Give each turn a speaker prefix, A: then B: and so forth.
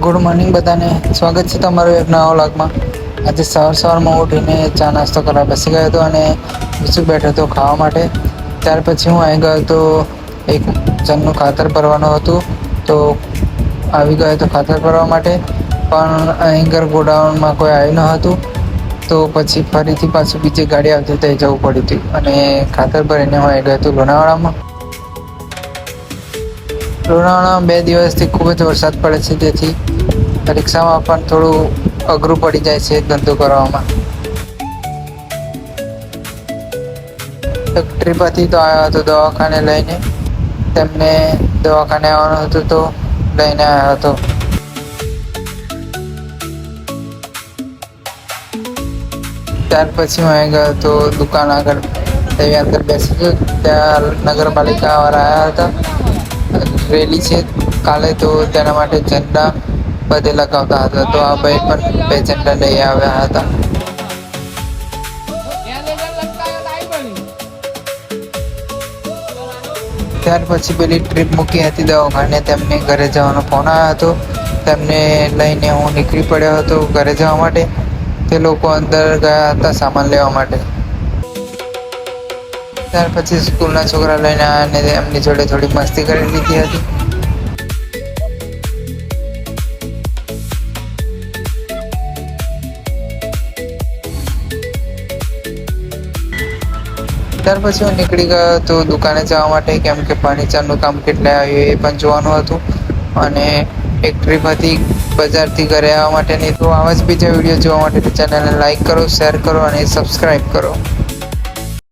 A: Good morning બધાને, સ્વાગત છે તમારું એક નવા વ્લોગમાં। આજે સવારમાં ઉઠીને ચા નાસ્તો કરવા બેસી ગયો હતો અને બીજું બેઠો હતો ખાવા માટે। ત્યાર પછી હું આવી ગયો તો એક જણનું ખાતર ભરવાનું હતું, તો આવી ગયો તો ખાતર ભરવા માટે, પણ અહીં ગોડાઉનમાં કોઈ આવ્યું ન હતું। તો પછી ફરીથી પાછું બીજી ગાડી આવતી તે જવું પડ્યું હતું અને ખાતર ભરીને હું આવી ગયો હતો લોનાવાડામાં। લોનાવાડામાં 2 દિવસથી ખૂબ જ વરસાદ પડે છે, જેથી રિક્ષામાં પણ થોડું અઘરું પડી જાય છે ધંધો કરવામાં। એક ટ્રીપથી તો આવ્યો હતો દવાખાને લઈને, તેમને દવાખાને આવવાનું હતું તો લઈને આવ્યો હતો। ત્યાર પછી હું આવી ગયો તો દુકાન આગળ, તેની અંદર બેસી ગયો। ત્યાં નગરપાલિકાવાળા આવ્યા હતા, રેલી છે કાલે, તો તેના માટે ઝંડા બધે લગાવતા હતા, તો આ ભાઈ પણ 2 ઝંડા લઈ આવ્યા હતા। ત્યાર પછી પેલી ટ્રીપ મૂકી હતી દવાખાને, તેમને ઘરે જવાનો ફોન આવ્યો હતો, તેમને લઈને હું નીકળી પડ્યો હતો ઘરે જવા માટે। તે લોકો અંદર ગયા હતા સામાન લેવા માટે। ત્યાર પછી સ્કૂલના છોકરા લઈને આવ્યા અને એમની જોડે થોડી મસ્તી કરી લીધી હતી। ત્યાર પછી હું નીકળી ગયો તો દુકાને જવા માટે, કેમ કે ફર્નિચરનું કામ કેટલે આવ્યું એ પણ જોવાનું હતું અને એક ટ્રીપ હતી બજારથી ઘરે આવવા માટેની। તો આવા જ બીજા વિડીયો જોવા માટે ચેનલને લાઈક કરો, શેર કરો અને સબસ્ક્રાઈબ કરો।